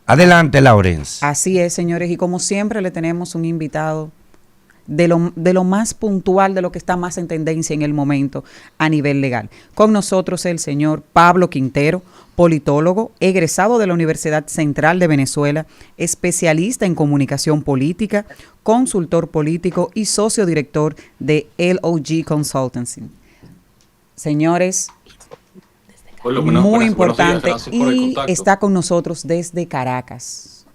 Adelante, Laurence. Así es, señores, y como siempre le tenemos un invitado de lo más puntual, de lo que está más en tendencia en el momento a nivel legal. Con nosotros el señor Pablo Quintero, politólogo, egresado de la Universidad Central de Venezuela, especialista en comunicación política, consultor político y socio director de LOG Consultancy. Señores, Hola, muy buenos días, importante, gracias por el y contacto. está con nosotros desde Caracas.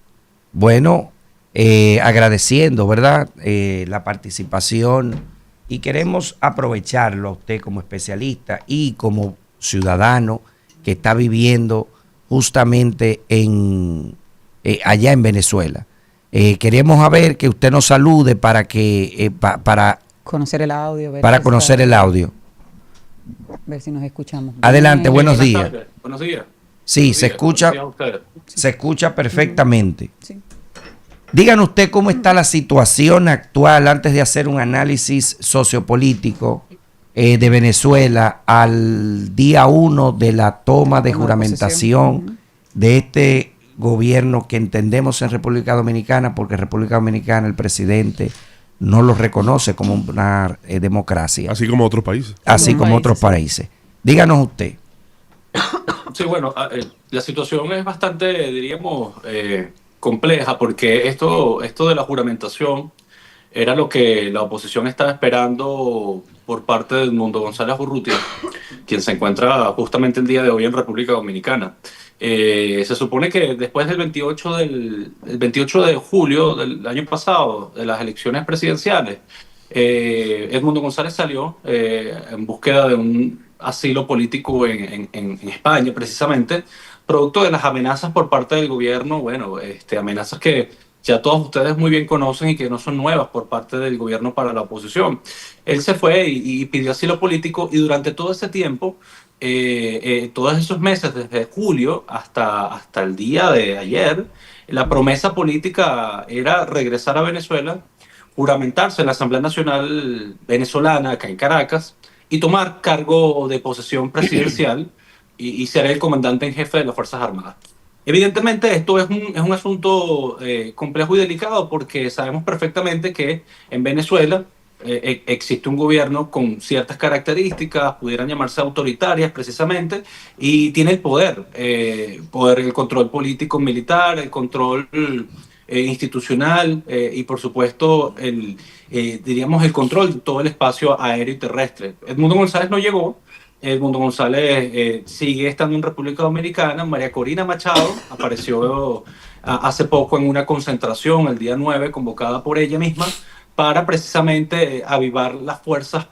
Bueno, agradeciendo, ¿verdad? La participación, y queremos aprovecharlo a usted como especialista y como ciudadano que está viviendo justamente allá en Venezuela. Queremos a ver que usted nos salude para que Conocer el audio, para conocer el audio. ver si nos escuchamos. Adelante, Bien. buenos Buenas días. tardes, buenos días. Sí, Buenos se días, escucha, buenos días a ustedes. se escucha perfectamente. Sí. Díganos usted cómo está la situación actual antes de hacer un análisis sociopolítico de Venezuela al día 1 de la toma de juramentación de este gobierno que entendemos en República Dominicana, porque en República Dominicana el presidente no lo reconoce como una democracia, Así como otros países. así como otros países. Díganos usted. Sí, bueno, la situación es bastante, diríamos, compleja, porque esto de la juramentación era lo que la oposición estaba esperando por parte de Edmundo González Urrutia, quien se encuentra justamente el día de hoy en República Dominicana. Se supone que después el 28 de julio del año pasado, de las elecciones presidenciales, Edmundo González salió en búsqueda de un asilo político en España, precisamente, producto de las amenazas por parte del gobierno, bueno, amenazas que ya todos ustedes muy bien conocen y que no son nuevas por parte del gobierno para la oposición. Él se fue y pidió asilo político, y durante todo ese tiempo, todos esos meses, desde julio hasta el día de ayer, la promesa política era regresar a Venezuela, juramentarse en la Asamblea Nacional Venezolana, acá en Caracas, y tomar cargo de posesión presidencial y ser el comandante en jefe de las Fuerzas Armadas. Evidentemente, esto es un asunto complejo y delicado, porque sabemos perfectamente que en Venezuela existe un gobierno con ciertas características, pudieran llamarse autoritarias precisamente, y tiene el control político militar, el control institucional, y por supuesto diríamos el control de todo el espacio aéreo y terrestre. Edmundo González no llegó. Edmundo González sigue estando en República Dominicana. María Corina Machado apareció hace poco en una concentración el día 9, convocada por ella misma, para precisamente avivar las fuerzas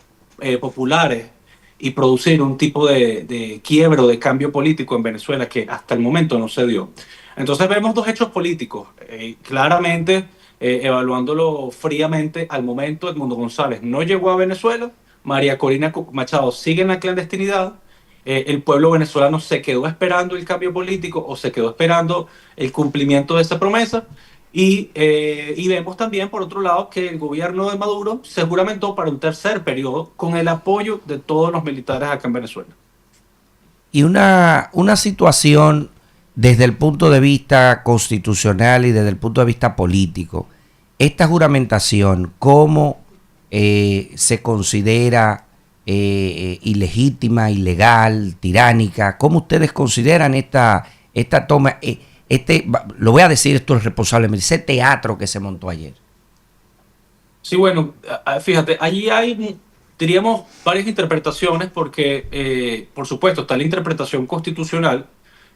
populares y producir un tipo de quiebro, de cambio político en Venezuela que hasta el momento no se dio. Entonces vemos dos hechos políticos. Claramente, evaluándolo fríamente, al momento Edmundo González no llegó a Venezuela, María Corina Machado sigue en la clandestinidad, el pueblo venezolano se quedó esperando el cambio político, o se quedó esperando el cumplimiento de esa promesa, y vemos también, por otro lado, que el gobierno de Maduro se juramentó para un tercer periodo con el apoyo de todos los militares acá en Venezuela. Y una situación desde el punto de vista constitucional y desde el punto de vista político. Esta juramentación, ¿cómo se considera ilegítima, ilegal, tiránica? ¿Cómo ustedes consideran esta toma? Lo voy a decir esto responsablemente, ese teatro que se montó ayer. Sí, bueno, fíjate, allí hay, diríamos, varias interpretaciones, porque, por supuesto, está la interpretación constitucional.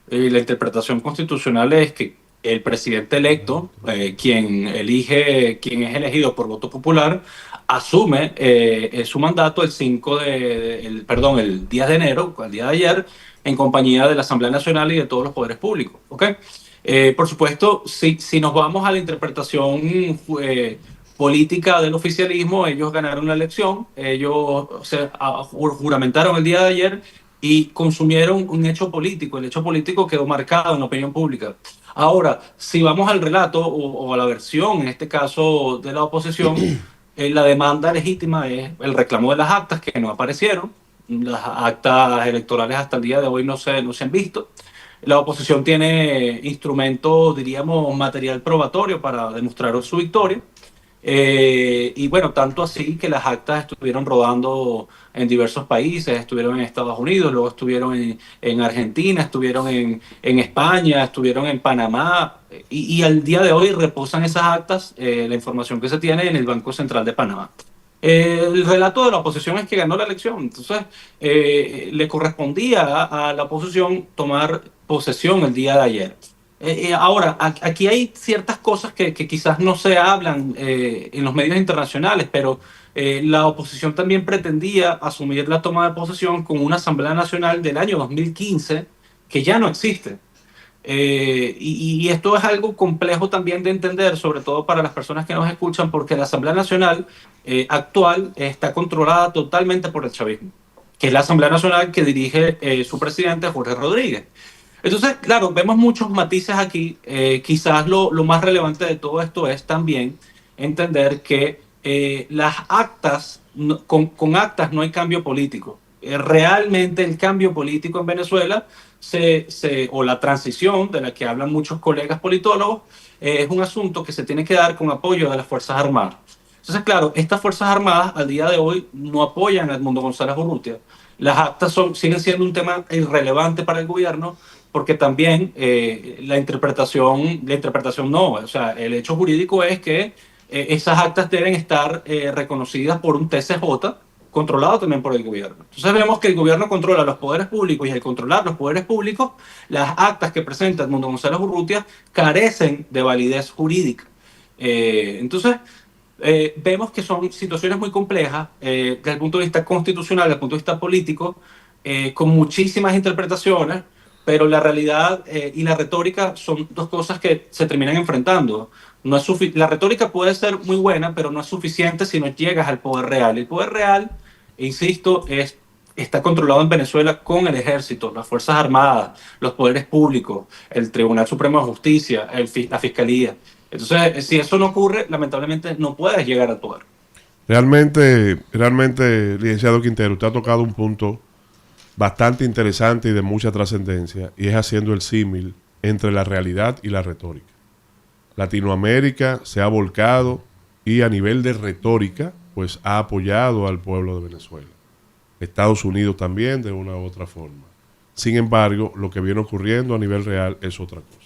La interpretación constitucional es que el presidente electo, quien es elegido por voto popular, asume su mandato el 10 de enero, el día de ayer, en compañía de la Asamblea Nacional y de todos los poderes públicos. ¿Ok? Por supuesto, si nos vamos a la interpretación política del oficialismo, ellos ganaron la elección, ellos juramentaron el día de ayer y consumieron un hecho político. El hecho político quedó marcado en la opinión pública. Ahora, si vamos al relato o a la versión, en este caso de la oposición, la demanda legítima es el reclamo de las actas que no aparecieron. Las actas electorales hasta el día de hoy no se han visto. La oposición tiene instrumentos, diríamos, material probatorio para demostrar su victoria. Y bueno, tanto así que las actas estuvieron rodando en diversos países, estuvieron en Estados Unidos, luego estuvieron en Argentina, estuvieron en España, estuvieron en Panamá, y al día de hoy reposan esas actas, la información que se tiene en el Banco Central de Panamá. El relato de la oposición es que ganó la elección, entonces le correspondía a la oposición tomar posesión el día de ayer. Ahora, aquí hay ciertas cosas que quizás no se hablan en los medios internacionales, pero la oposición también pretendía asumir la toma de posesión con una Asamblea Nacional del año 2015 que ya no existe. Y esto es algo complejo también de entender, sobre todo para las personas que nos escuchan, porque la Asamblea Nacional actual está controlada totalmente por el chavismo, que es la Asamblea Nacional que dirige su presidente Jorge Rodríguez. Entonces, claro, vemos muchos matices aquí. Quizás lo más relevante de todo esto es también entender que las actas, con actas no hay cambio político. Realmente el cambio político en Venezuela o la transición de la que hablan muchos colegas politólogos es un asunto que se tiene que dar con apoyo de las Fuerzas Armadas. Entonces, claro, estas Fuerzas Armadas al día de hoy no apoyan a Edmundo González Urrutia. Las actas siguen siendo un tema irrelevante para el gobierno porque también la interpretación no, o sea, el hecho jurídico es que esas actas deben estar reconocidas por un TCJ controlado también por el gobierno. Entonces vemos que el gobierno controla los poderes públicos y al controlar los poderes públicos, las actas que presenta Edmundo González Urrutia carecen de validez jurídica. Entonces, vemos que son situaciones muy complejas desde el punto de vista constitucional, desde el punto de vista político, con muchísimas interpretaciones, pero la realidad y la retórica son dos cosas que se terminan enfrentando. No es la retórica puede ser muy buena, pero no es suficiente si no llegas al poder real. El poder real, insisto, está controlado en Venezuela con el ejército, las Fuerzas Armadas, los poderes públicos, el Tribunal Supremo de Justicia, la Fiscalía. Entonces, si eso no ocurre, lamentablemente no puedes llegar al poder. Realmente, licenciado Quintero, usted ha tocado un punto bastante interesante y de mucha trascendencia, y es haciendo el símil entre la realidad y la retórica. Latinoamérica se ha volcado y a nivel de retórica, pues ha apoyado al pueblo de Venezuela. Estados Unidos también, de una u otra forma. Sin embargo, lo que viene ocurriendo a nivel real es otra cosa.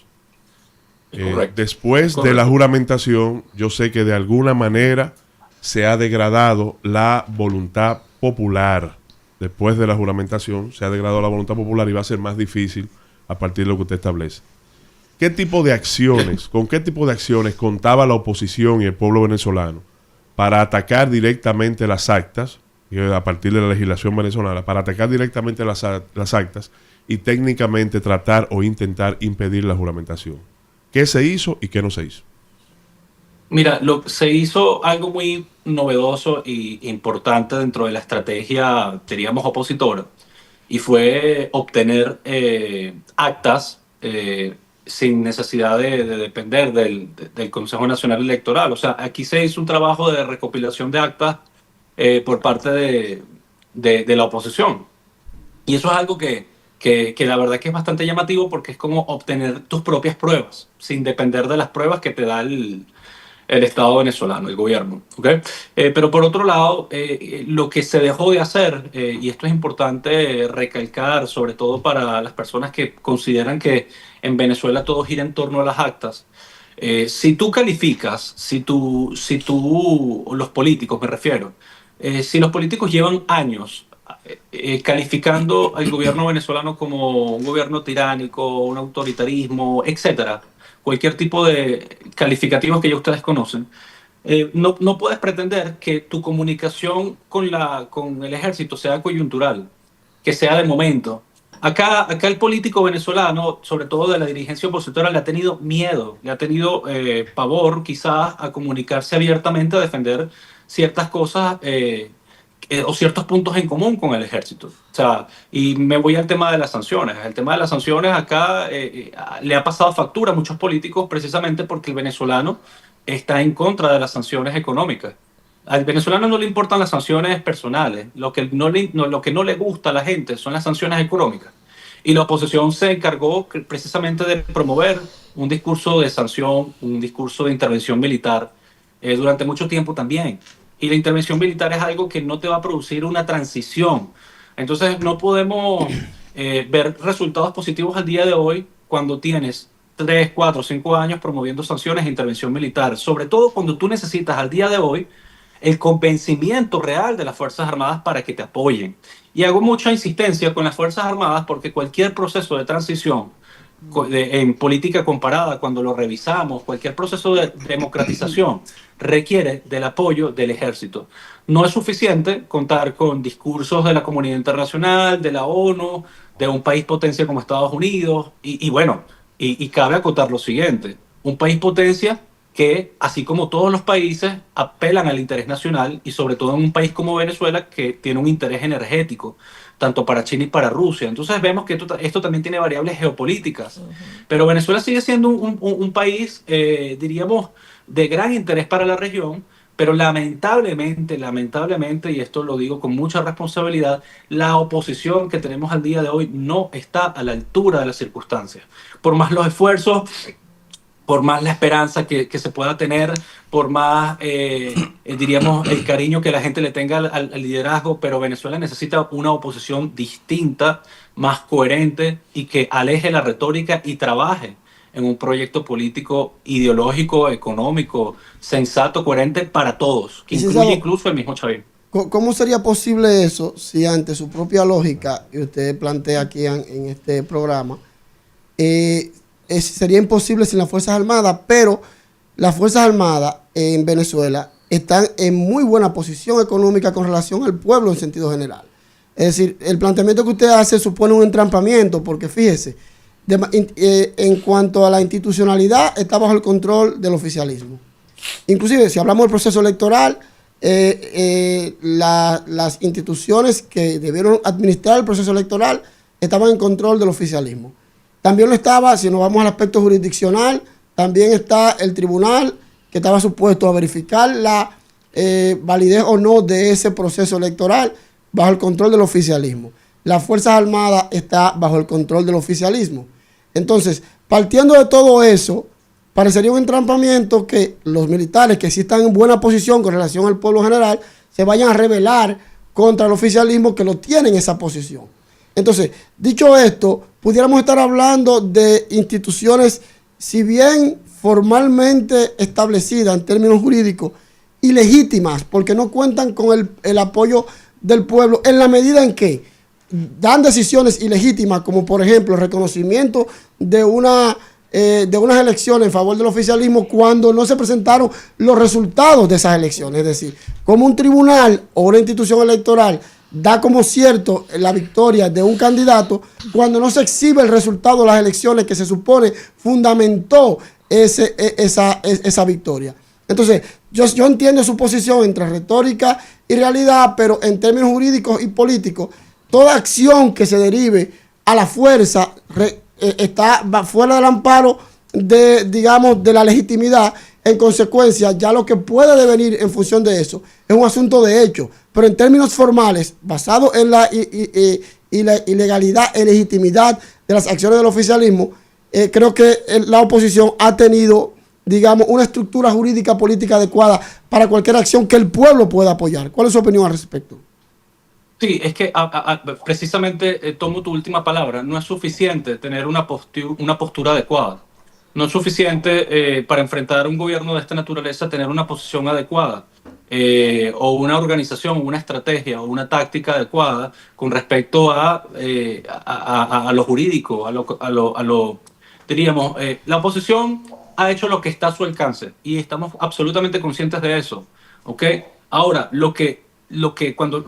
Después de la juramentación, yo sé que de alguna manera se ha degradado la voluntad popular. Después de la juramentación se ha degradado la voluntad popular y va a ser más difícil a partir de lo que usted establece. ¿Qué tipo de acciones, con qué tipo de acciones contaba la oposición y el pueblo venezolano para atacar directamente las actas, a partir de la legislación venezolana, para atacar directamente las actas y técnicamente tratar o intentar impedir la juramentación? ¿Qué se hizo y qué no se hizo? Mira, se hizo algo muy novedoso e importante dentro de la estrategia, diríamos, opositora, y fue obtener actas sin necesidad de depender del Consejo Nacional Electoral. O sea, aquí se hizo un trabajo de recopilación de actas por parte de la oposición. Y eso es algo que la verdad que es bastante llamativo porque es como obtener tus propias pruebas, sin depender de las pruebas que te da el Estado venezolano, el gobierno. ¿Okay? Pero por otro lado, lo que se dejó de hacer, y esto es importante recalcar, sobre todo para las personas que consideran que en Venezuela todo gira en torno a las actas, si tú calificas, los políticos me refiero, si los políticos llevan años calificando al gobierno venezolano como un gobierno tiránico, un autoritarismo, etcétera, cualquier tipo de calificativos que ya ustedes conocen, no puedes pretender que tu comunicación con el ejército sea coyuntural, que sea de momento. Acá el político venezolano, sobre todo de la dirigencia opositora, le ha tenido miedo, le ha tenido pavor quizás a comunicarse abiertamente, a defender ciertas cosas o ciertos puntos en común con el ejército. O sea, y me voy al tema de las sanciones. El tema de las sanciones acá le ha pasado factura a muchos políticos precisamente porque el venezolano está en contra de las sanciones económicas. Al venezolano no le importan las sanciones personales. Lo que no le gusta a la gente son las sanciones económicas. Y la oposición se encargó precisamente de promover un discurso de sanción, un discurso de intervención militar durante mucho tiempo también. Y la intervención militar es algo que no te va a producir una transición. Entonces no podemos ver resultados positivos al día de hoy cuando tienes 3, 4, 5 años promoviendo sanciones e intervención militar. Sobre todo cuando tú necesitas al día de hoy el convencimiento real de las Fuerzas Armadas para que te apoyen. Y hago mucha insistencia con las Fuerzas Armadas porque cualquier proceso de transición en política comparada, cuando lo revisamos, cualquier proceso de democratización requiere del apoyo del ejército. No es suficiente contar con discursos de la comunidad internacional, de la ONU, de un país potencia como Estados Unidos, y cabe acotar lo siguiente, un país potencia que, así como todos los países, apelan al interés nacional y sobre todo en un país como Venezuela que tiene un interés energético, tanto para China y para Rusia. Entonces vemos que esto también tiene variables geopolíticas. Pero Venezuela sigue siendo un país, diríamos, de gran interés para la región, pero lamentablemente, y esto lo digo con mucha responsabilidad, la oposición que tenemos al día de hoy no está a la altura de las circunstancias. Por más los esfuerzos, por más la esperanza que se pueda tener, por más, diríamos, el cariño que la gente le tenga al liderazgo, pero Venezuela necesita una oposición distinta, más coherente y que aleje la retórica y trabaje en un proyecto político, ideológico, económico, sensato, coherente para todos, que incluye incluso el mismo Chavín. ¿Cómo sería posible eso si ante su propia lógica, y usted plantea aquí en este programa, sería imposible sin las Fuerzas Armadas, pero las Fuerzas Armadas en Venezuela están en muy buena posición económica con relación al pueblo en sentido general? Es decir, el planteamiento que usted hace supone un entrampamiento, porque fíjese, en cuanto a la institucionalidad, está bajo el control del oficialismo. Inclusive, si hablamos del proceso electoral, las instituciones que debieron administrar el proceso electoral estaban en control del oficialismo. También lo estaba, si nos vamos al aspecto jurisdiccional, también está el tribunal que estaba supuesto a verificar la validez o no de ese proceso electoral bajo el control del oficialismo. Las Fuerzas Armadas están bajo el control del oficialismo. Entonces, partiendo de todo eso, parecería un entrampamiento que los militares que sí están en buena posición con relación al pueblo general se vayan a rebelar contra el oficialismo que lo tiene en esa posición. Entonces, dicho esto, pudiéramos estar hablando de instituciones, si bien formalmente establecidas en términos jurídicos, ilegítimas, porque no cuentan con el apoyo del pueblo, en la medida en que dan decisiones ilegítimas, como por ejemplo el reconocimiento de unas elecciones en favor del oficialismo cuando no se presentaron los resultados de esas elecciones. Es decir, como un tribunal o una institución electoral da como cierto la victoria de un candidato cuando no se exhibe el resultado de las elecciones que se supone fundamentó esa victoria. Entonces, yo entiendo su posición entre retórica y realidad, pero en términos jurídicos y políticos, toda acción que se derive a la fuerza está fuera del amparo de la legitimidad. En consecuencia, ya lo que puede devenir en función de eso es un asunto de hecho. Pero en términos formales, basado en la ilegalidad e legitimidad de las acciones del oficialismo, creo que la oposición ha tenido, digamos, una estructura jurídica política adecuada para cualquier acción que el pueblo pueda apoyar. ¿Cuál es su opinión al respecto? Sí, es que precisamente tomo tu última palabra. No es suficiente tener una postura adecuada. No es suficiente para enfrentar un gobierno de esta naturaleza tener una posición adecuada o una organización, una estrategia o una táctica adecuada con respecto a lo jurídico, diríamos, la oposición ha hecho lo que está a su alcance y estamos absolutamente conscientes de eso, ¿ok? Ahora,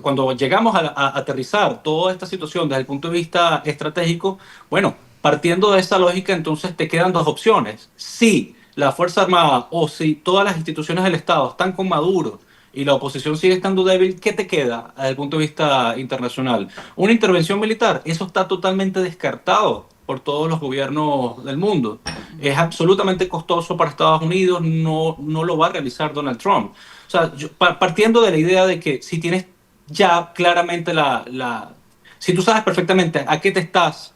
cuando llegamos a aterrizar toda esta situación desde el punto de vista estratégico, bueno, partiendo de esa lógica, entonces te quedan dos opciones. Si la Fuerza Armada o si todas las instituciones del Estado están con Maduro y la oposición sigue estando débil, ¿qué te queda desde el punto de vista internacional? ¿Una intervención militar? Eso está totalmente descartado por todos los gobiernos del mundo. Es absolutamente costoso para Estados Unidos, no lo va a realizar Donald Trump. O sea, partiendo de la idea de que si tienes ya claramente la Si tú sabes perfectamente a qué te estás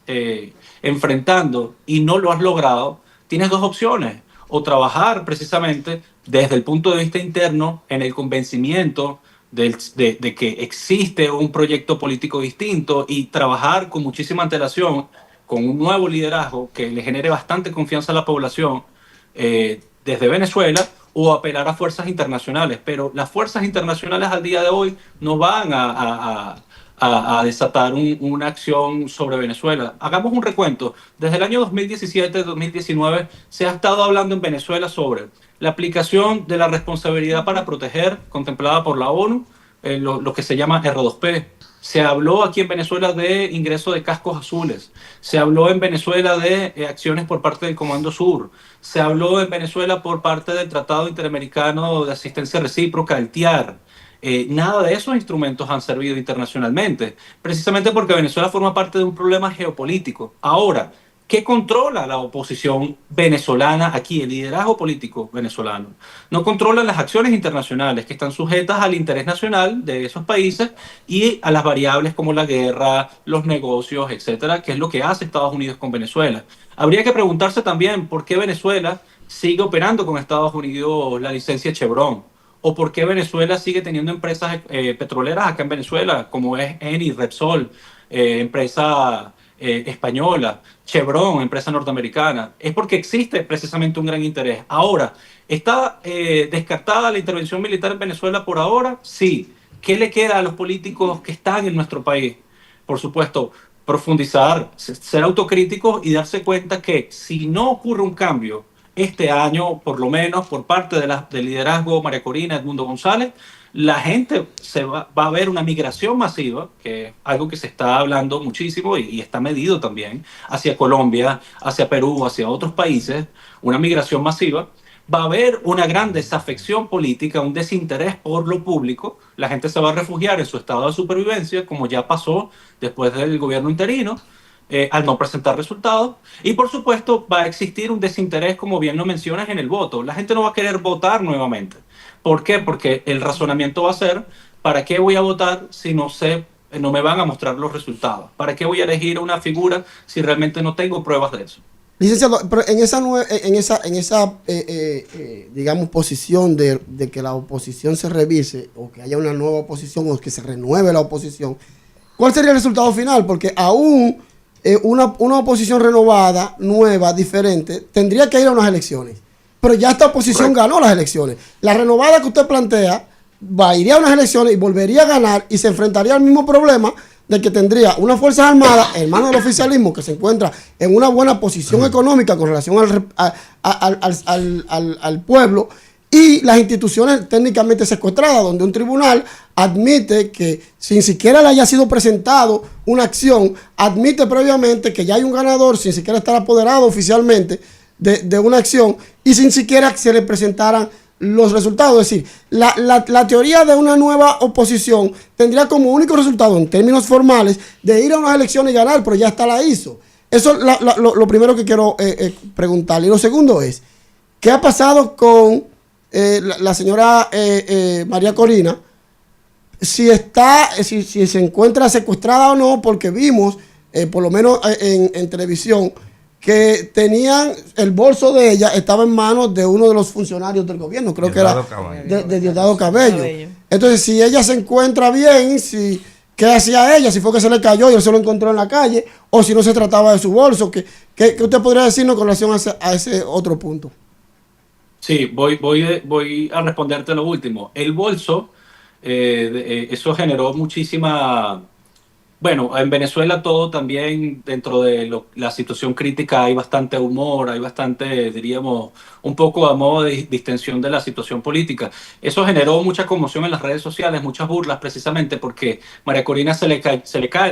enfrentando y no lo has logrado, tienes dos opciones. O trabajar precisamente desde el punto de vista interno en el convencimiento de que existe un proyecto político distinto y trabajar con muchísima antelación, con un nuevo liderazgo que le genere bastante confianza a la población desde Venezuela, o apelar a fuerzas internacionales. Pero las fuerzas internacionales al día de hoy no van a desatar una acción sobre Venezuela. Hagamos un recuento. Desde el año 2017-2019 se ha estado hablando en Venezuela sobre la aplicación de la responsabilidad para proteger, contemplada por la ONU, lo que se llama R2P. Se habló aquí en Venezuela de ingreso de cascos azules. Se habló en Venezuela de acciones por parte del Comando Sur. Se habló en Venezuela por parte del Tratado Interamericano de Asistencia Recíproca, el TIAR. Nada de esos instrumentos han servido internacionalmente, precisamente porque Venezuela forma parte de un problema geopolítico. Ahora, ¿qué controla la oposición venezolana aquí, el liderazgo político venezolano? No controla las acciones internacionales que están sujetas al interés nacional de esos países y a las variables como la guerra, los negocios, etcétera, que es lo que hace Estados Unidos con Venezuela. Habría que preguntarse también por qué Venezuela sigue operando con Estados Unidos la licencia Chevron, o por qué Venezuela sigue teniendo empresas petroleras acá en Venezuela, como es Eni, Repsol, empresa española, Chevron, empresa norteamericana. Es porque existe precisamente un gran interés. Ahora, ¿está descartada la intervención militar en Venezuela por ahora? Sí. ¿Qué le queda a los políticos que están en nuestro país? Por supuesto, profundizar, ser autocríticos y darse cuenta que si no ocurre un cambio este año, por lo menos por parte del liderazgo María Corina, Edmundo González, la gente va a ver una migración masiva, que es algo que se está hablando muchísimo y está medido también, hacia Colombia, hacia Perú, hacia otros países, una migración masiva. Va a haber una gran desafección política, un desinterés por lo público. La gente se va a refugiar en su estado de supervivencia, como ya pasó después del gobierno interino, al no presentar resultados. Y por supuesto va a existir un desinterés, como bien lo mencionas, en el voto. La gente no va a querer votar nuevamente. ¿Por qué? Porque el razonamiento va a ser, ¿para qué voy a votar si no me van a mostrar los resultados? ¿Para qué voy a elegir una figura si realmente no tengo pruebas de eso? Licenciado, pero digamos, posición de que la oposición se revise o que haya una nueva oposición o que se renueve la oposición, ¿cuál sería el resultado final? Porque aún una oposición renovada, nueva, diferente, tendría que ir a unas elecciones. Pero ya esta oposición ganó las elecciones. La renovada que usted plantea iría a unas elecciones y volvería a ganar y se enfrentaría al mismo problema de que tendría unas Fuerzas Armadas, en manos del oficialismo, que se encuentra en una buena posición económica con relación al pueblo, y las instituciones técnicamente secuestradas, donde un tribunal admite que sin siquiera le haya sido presentado una acción, admite previamente que ya hay un ganador sin siquiera estar apoderado oficialmente de una acción y sin siquiera se le presentaran los resultados. Es decir, la teoría de una nueva oposición tendría como único resultado, en términos formales, de ir a unas elecciones y ganar, pero ya está la hizo. Eso es lo primero que quiero preguntarle. Y lo segundo es, ¿qué ha pasado con la señora María Corina? Si se encuentra secuestrada o no, porque vimos, por lo menos en televisión, que tenían el bolso de ella, estaba en manos de uno de los funcionarios del gobierno, creo Diosdado que era Cabello. de Diosdado Cabello. Entonces, si ella se encuentra bien, ¿qué hacía ella? Si fue que se le cayó y él se lo encontró en la calle, o si no se trataba de su bolso, ¿qué usted podría decirnos con relación a ese otro punto? Sí, voy a responderte lo último. El bolso, eso generó muchísima... Bueno, en Venezuela todo también, dentro de la situación crítica, hay bastante humor, hay bastante, diríamos, un poco a modo de distensión de la situación política. Eso generó mucha conmoción en las redes sociales, muchas burlas, precisamente porque María Corina se le cae,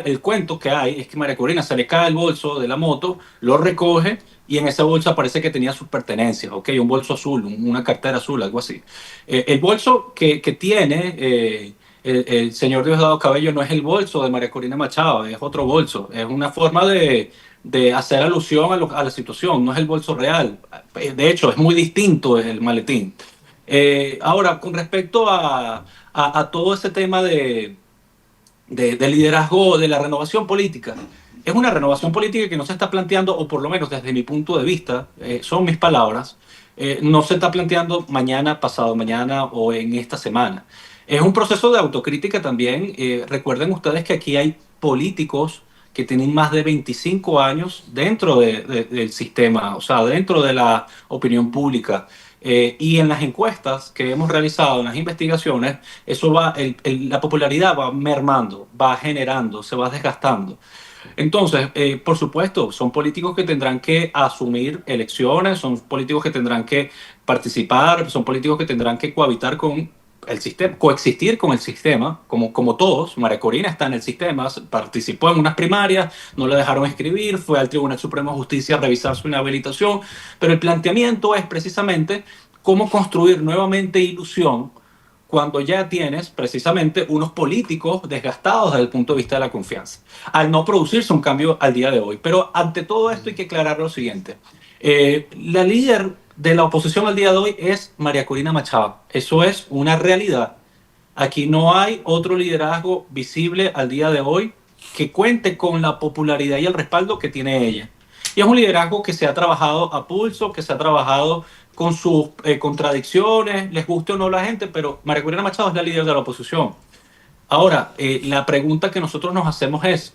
el cuento que hay es que María Corina se le cae el bolso de la moto, lo recoge y en ese bolso aparece que tenía sus pertenencias, ¿ok? Un bolso azul, una cartera azul, algo así. El bolso que tiene... el señor Diosdado Cabello no es el bolso de María Corina Machado, es otro bolso. Es una forma de hacer alusión a la situación, no es el bolso real. De hecho, es muy distinto el maletín. Ahora, con respecto a todo ese tema de de liderazgo de la renovación política. Es una renovación política que no se está planteando, o por lo menos desde mi punto de vista, son mis palabras, no se está planteando mañana, pasado mañana o en esta semana. Es un proceso de autocrítica también. Recuerden ustedes que aquí hay políticos que tienen más de 25 años dentro del sistema, o sea, dentro de la opinión pública. Y en las encuestas que hemos realizado, en las investigaciones, eso va, la popularidad va mermando, va generando, se va desgastando. Entonces, por supuesto, son políticos que tendrán que asumir elecciones, son políticos que tendrán que participar, son políticos que tendrán que cohabitar con el sistema, coexistir con el sistema, como todos. María Corina está en el sistema, participó en unas primarias, no la dejaron escribir, fue al Tribunal Supremo de Justicia a revisar su inhabilitación, pero el planteamiento es precisamente cómo construir nuevamente ilusión cuando ya tienes precisamente unos políticos desgastados desde el punto de vista de la confianza, al no producirse un cambio al día de hoy. Pero ante todo esto hay que aclarar lo siguiente. La líder de la oposición al día de hoy es María Corina Machado. Eso es una realidad. Aquí no hay otro liderazgo visible al día de hoy que cuente con la popularidad y el respaldo que tiene ella. Y es un liderazgo que se ha trabajado a pulso, que se ha trabajado con sus contradicciones, les guste o no a la gente, pero María Corina Machado es la líder de la oposición. Ahora, la pregunta que nosotros nos hacemos es,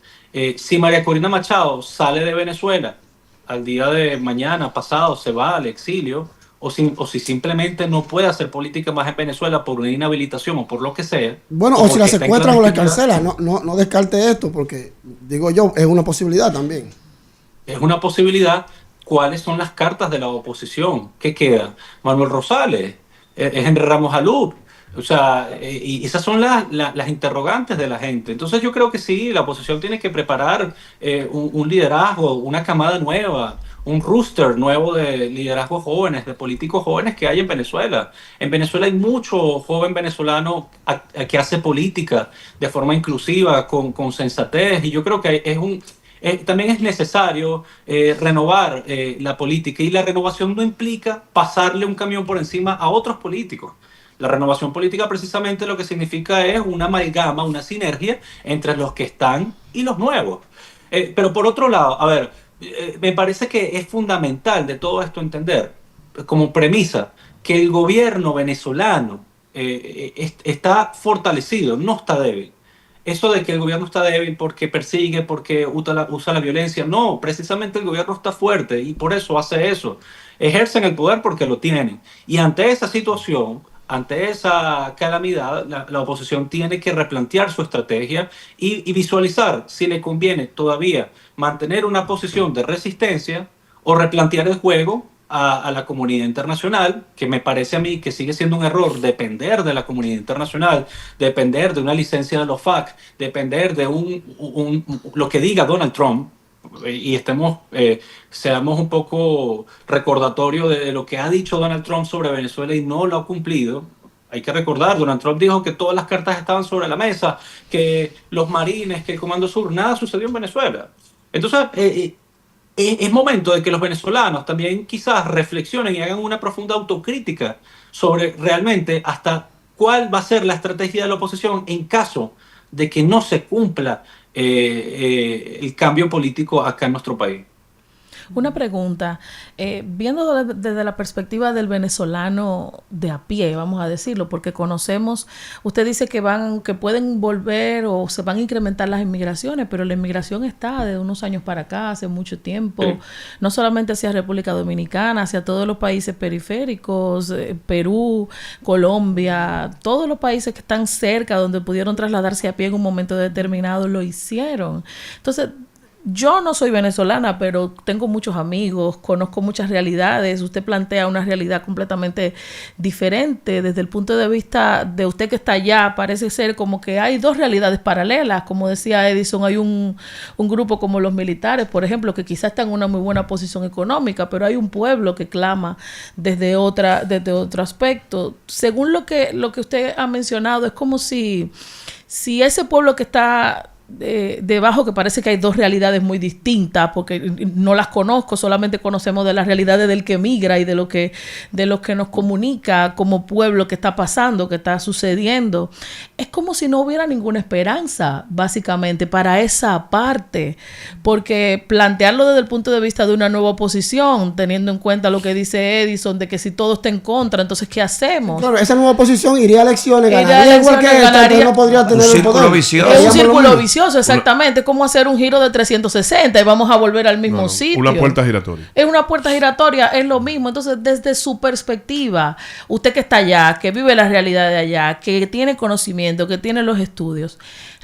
si María Corina Machado sale de Venezuela al día de mañana, pasado, se va al exilio, o si simplemente no puede hacer política más en Venezuela por una inhabilitación o por lo que sea. Bueno, o si la secuestran o la encarcelan, no descarte esto, porque digo yo, es una posibilidad también. Es una posibilidad. ¿Cuáles son las cartas de la oposición? ¿Qué queda? Manuel Rosales, Henry Ramos Alup. O sea, y esas son las interrogantes de la gente. Entonces yo creo que sí, la oposición tiene que preparar un liderazgo, una camada nueva, un roster nuevo de liderazgos jóvenes, de políticos jóvenes que hay en Venezuela. En Venezuela hay mucho joven venezolano que hace política de forma inclusiva, con sensatez, y yo creo que también es necesario renovar la política, y la renovación no implica pasarle un camión por encima a otros políticos. La renovación política precisamente lo que significa es una amalgama, una sinergia entre los que están y los nuevos. Pero por otro lado, a ver, me parece que es fundamental de todo esto entender como premisa que el gobierno venezolano está fortalecido, no está débil. Eso de que el gobierno está débil porque persigue, porque usa la violencia, no, precisamente el gobierno está fuerte y por eso hace eso. Ejercen el poder porque lo tienen. Y ante esa situación, ante esa calamidad, la oposición tiene que replantear su estrategia y visualizar si le conviene todavía mantener una posición de resistencia o replantear el juego a la comunidad internacional, que me parece a mí que sigue siendo un error depender de la comunidad internacional, depender de una licencia de los FARC, depender de lo que diga Donald Trump, y seamos un poco recordatorio de lo que ha dicho Donald Trump sobre Venezuela y no lo ha cumplido. Hay que recordar, Donald Trump dijo que todas las cartas estaban sobre la mesa, que los marines, que el Comando Sur, nada sucedió en Venezuela. Entonces, es momento de que los venezolanos también quizás reflexionen y hagan una profunda autocrítica sobre realmente hasta cuál va a ser la estrategia de la oposición en caso de que no se cumpla el cambio político acá en nuestro país. Una pregunta, viendo desde la perspectiva del venezolano de a pie, vamos a decirlo, porque conocemos, usted dice que pueden volver o se van a incrementar las inmigraciones, pero la inmigración está de unos años para acá, hace mucho tiempo, sí. No solamente hacia República Dominicana, hacia todos los países periféricos, Perú, Colombia, todos los países que están cerca, donde pudieron trasladarse a pie en un momento determinado, lo hicieron. Entonces, yo no soy venezolana, pero tengo muchos amigos, conozco muchas realidades. Usted plantea una realidad completamente diferente. Desde el punto de vista de usted que está allá, parece ser como que hay dos realidades paralelas. Como decía Edison, hay un grupo como los militares, por ejemplo, que quizás están en una muy buena posición económica, pero hay un pueblo que clama desde otro aspecto. Según lo que usted ha mencionado, es como si ese pueblo que está debajo, que parece que hay dos realidades muy distintas, porque no las conozco, solamente conocemos de las realidades del que migra y de lo que nos comunica como pueblo, que está pasando, que está sucediendo. Es como si no hubiera ninguna esperanza, básicamente, para esa parte, porque plantearlo desde el punto de vista de una nueva oposición, teniendo en cuenta lo que dice Edison, de que si todo está en contra, entonces ¿qué hacemos? Claro, esa nueva oposición iría a elecciones, ganaría igual que esta, entonces no podría tener el poder. Vicioso. Es un círculo vicioso, exactamente. Es como hacer un giro de 360 y vamos a volver al mismo sitio. Una puerta giratoria. Es una puerta giratoria, es lo mismo. Entonces, desde su perspectiva, usted que está allá, que vive la realidad de allá, que tiene conocimiento, que tiene los estudios,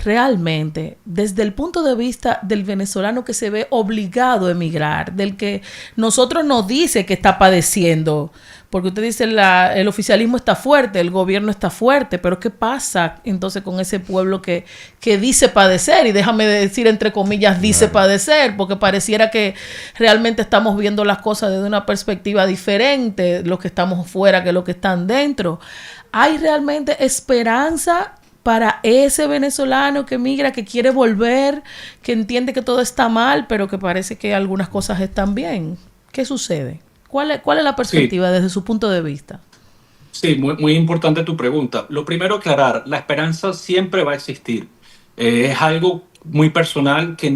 realmente, desde el punto de vista del venezolano que se ve obligado a emigrar, del que nosotros nos dice que está padeciendo, porque usted dice el oficialismo está fuerte, el gobierno está fuerte, pero ¿qué pasa entonces con ese pueblo que dice padecer? Y déjame decir entre comillas, dice padecer, porque pareciera que realmente estamos viendo las cosas desde una perspectiva diferente, los que estamos fuera que los que están dentro. ¿Hay realmente esperanza para ese venezolano que migra, que quiere volver, que entiende que todo está mal, pero que parece que algunas cosas están bien? ¿Qué sucede? ¿Cuál es la perspectiva desde su punto de vista? Sí, muy, muy importante tu pregunta. Lo primero, aclarar, la esperanza siempre va a existir. Es algo muy personal que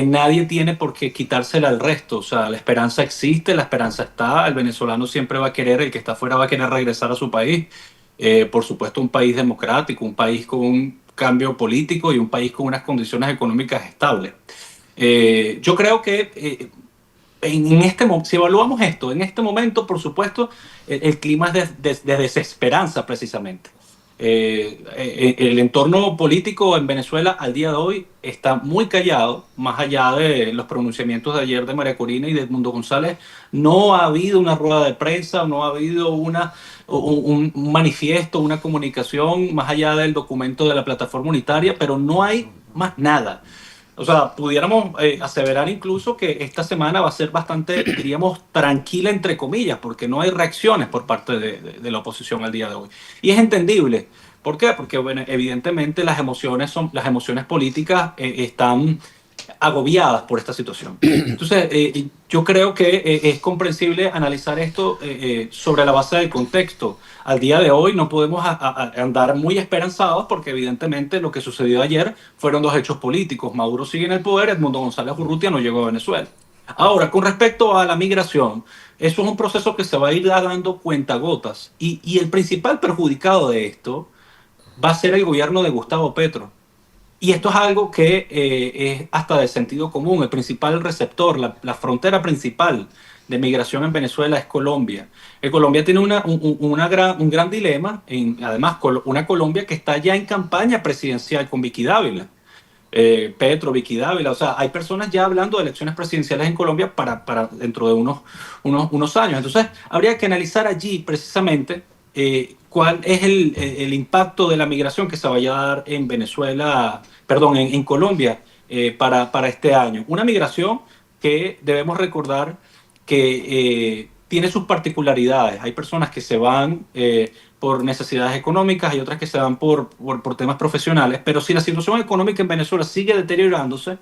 nadie tiene por qué quitársela al resto. O sea, la esperanza existe, la esperanza está, el venezolano siempre va a querer, el que está afuera va a querer regresar a su país. Por supuesto, un país democrático, un país con un cambio político y un país con unas condiciones económicas estables. Yo creo que si evaluamos esto, en este momento, por supuesto, el clima es de desesperanza precisamente. El entorno político en Venezuela al día de hoy está muy callado, más allá de los pronunciamientos de ayer de María Corina y de Edmundo González. No ha habido una rueda de prensa, no ha habido un manifiesto, una comunicación más allá del documento de la plataforma unitaria, pero no hay más nada. O sea, pudiéramos aseverar incluso que esta semana va a ser bastante, diríamos, tranquila, entre comillas, porque no hay reacciones por parte de la oposición al día de hoy. Y es entendible. ¿Por qué? Porque, bueno, evidentemente las emociones políticas están agobiadas por esta situación. Entonces, yo creo que es comprensible analizar esto sobre la base del contexto. Al día de hoy no podemos andar muy esperanzados porque evidentemente lo que sucedió ayer fueron dos hechos políticos. Maduro sigue en el poder, Edmundo González Urrutia no llegó a Venezuela. Ahora, con respecto a la migración, eso es un proceso que se va a ir dando cuentagotas y el principal perjudicado de esto va a ser el gobierno de Gustavo Petro. Y esto es algo que es hasta de sentido común. El principal receptor, la frontera principal de migración en Venezuela es Colombia. Colombia tiene un gran dilema, además una Colombia que está ya en campaña presidencial con Vicky Dávila. Petro, Vicky Dávila, o sea, hay personas ya hablando de elecciones presidenciales en Colombia para dentro de unos años. Entonces, habría que analizar allí precisamente cuál es el impacto de la migración que se vaya a dar en Venezuela, perdón, en Colombia para este año. Una migración que debemos recordar que tiene sus particularidades. Hay personas que se van por necesidades económicas, hay otras que se van por temas profesionales, pero si la situación económica en Venezuela sigue deteriorándose,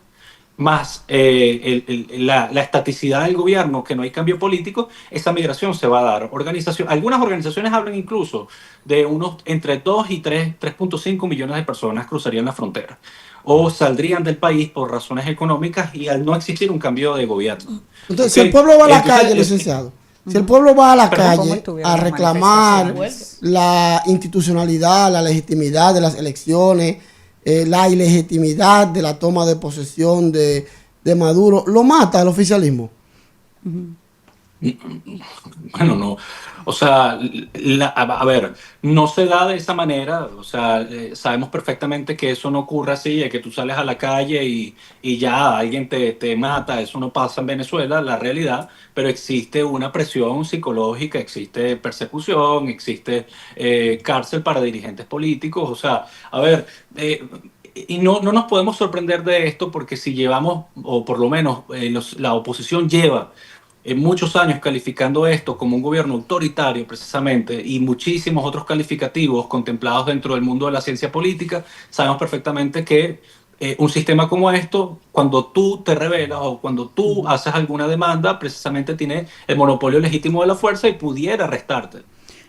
más la estaticidad del gobierno, que no hay cambio político, esa migración se va a dar. Algunas organizaciones hablan incluso de unos entre 2 y 3.5 millones de personas cruzarían la frontera o saldrían del país por razones económicas y al no existir un cambio de gobierno. Entonces, si el pueblo va a la calle, licenciado, si el pueblo va a la calle a reclamar la institucionalidad, la legitimidad de las elecciones, la ilegitimidad de la toma de posesión de Maduro, ¿lo mata el oficialismo? Bueno, no. O sea, a ver, no se da de esa manera. O sea, sabemos perfectamente que eso no ocurre así, de que tú sales a la calle y ya alguien te mata. Eso no pasa en Venezuela, la realidad. Pero existe una presión psicológica, existe persecución, existe cárcel para dirigentes políticos. O sea, a ver, y no nos podemos sorprender de esto porque si llevamos, o por lo menos la oposición lleva muchos años calificando esto como un gobierno autoritario precisamente y muchísimos otros calificativos contemplados dentro del mundo de la ciencia política, sabemos perfectamente que un sistema como esto, cuando tú te rebelas o cuando tú haces alguna demanda, precisamente tiene el monopolio legítimo de la fuerza y pudiera arrestarte.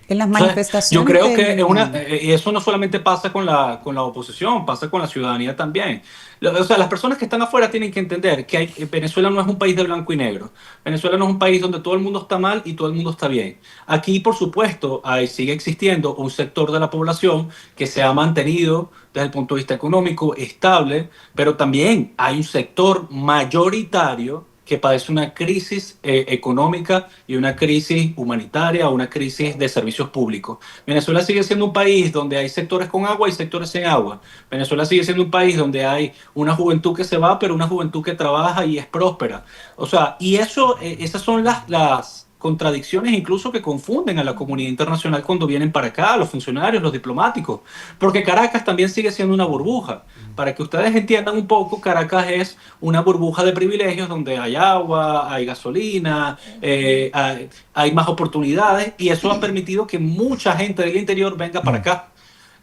En las Entonces, manifestaciones. yo creo que eso no solamente pasa con la oposición, pasa con la ciudadanía también. O sea, las personas que están afuera tienen que entender que Venezuela no es un país de blanco y negro. Venezuela no es un país donde todo el mundo está mal y todo el mundo está bien. Aquí, por supuesto, sigue existiendo un sector de la población que se ha mantenido desde el punto de vista económico estable, pero también hay un sector mayoritario que padece una crisis económica y una crisis humanitaria, una crisis de servicios públicos. Venezuela sigue siendo un país donde hay sectores con agua y sectores sin agua. Venezuela sigue siendo un país donde hay una juventud que se va, pero una juventud que trabaja y es próspera. O sea, y esas son las contradicciones incluso que confunden a la comunidad internacional cuando vienen para acá, los funcionarios, los diplomáticos, porque Caracas también sigue siendo una burbuja. Para que ustedes entiendan un poco, Caracas es una burbuja de privilegios donde hay agua, hay gasolina, hay más oportunidades y eso ha permitido que mucha gente del interior venga para acá.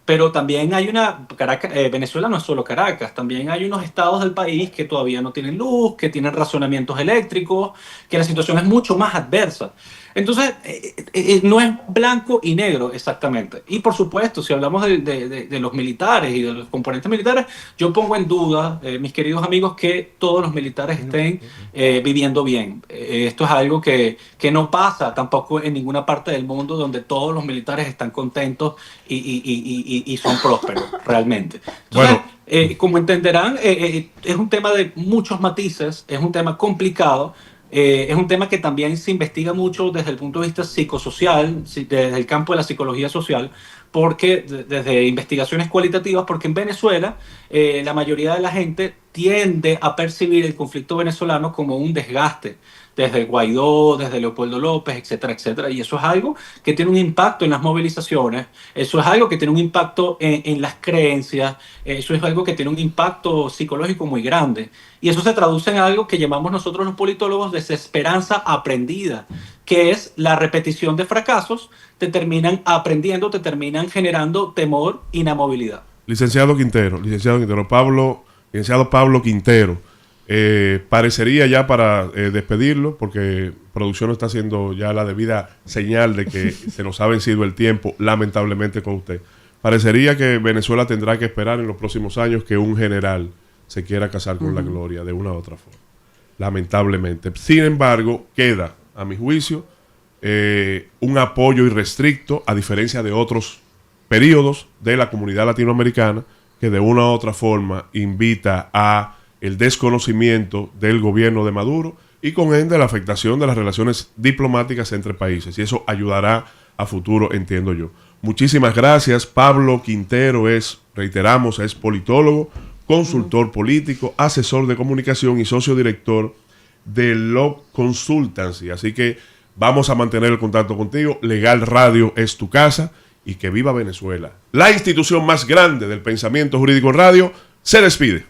Pero también hay Venezuela no es solo Caracas, también hay unos estados del país que todavía no tienen luz, que tienen racionamientos eléctricos, que la situación es mucho más adversa. Entonces, no es blanco y negro exactamente. Y por supuesto, si hablamos de los militares y de los componentes militares, yo pongo en duda, mis queridos amigos, que todos los militares estén viviendo bien. Esto es algo que no pasa tampoco en ninguna parte del mundo donde todos los militares están contentos y son prósperos realmente. Entonces, como entenderán, es un tema de muchos matices, es un tema complicado. Es un tema que también se investiga mucho desde el punto de vista psicosocial, desde el campo de la psicología social, porque desde investigaciones cualitativas, porque en Venezuela la mayoría de la gente tiende a percibir el conflicto venezolano como un desgaste, desde Guaidó, desde Leopoldo López, etcétera, etcétera. Y eso es algo que tiene un impacto en las movilizaciones, eso es algo que tiene un impacto en las creencias, eso es algo que tiene un impacto psicológico muy grande. Y eso se traduce en algo que llamamos nosotros los politólogos desesperanza aprendida, que es la repetición de fracasos, te terminan aprendiendo, te terminan generando temor, inamovilidad. Licenciado Pablo Quintero, parecería ya para despedirlo, porque producción está haciendo ya la debida señal de que se nos ha vencido el tiempo, lamentablemente con usted. Parecería que Venezuela tendrá que esperar en los próximos años que un general se quiera casar con la gloria de una u otra forma, lamentablemente. Sin embargo, queda, a mi juicio, un apoyo irrestricto, a diferencia de otros periodos de la comunidad latinoamericana, que de una u otra forma invita a el desconocimiento del gobierno de Maduro y con ende la afectación de las relaciones diplomáticas entre países. Y eso ayudará a futuro, entiendo yo. Muchísimas gracias. Pablo Quintero reiteramos, es politólogo, consultor político, asesor de comunicación y socio director de Log Consultancy. Así que vamos a mantener el contacto contigo. Legal Radio es tu casa y que viva Venezuela. La institución más grande del pensamiento jurídico en radio se despide.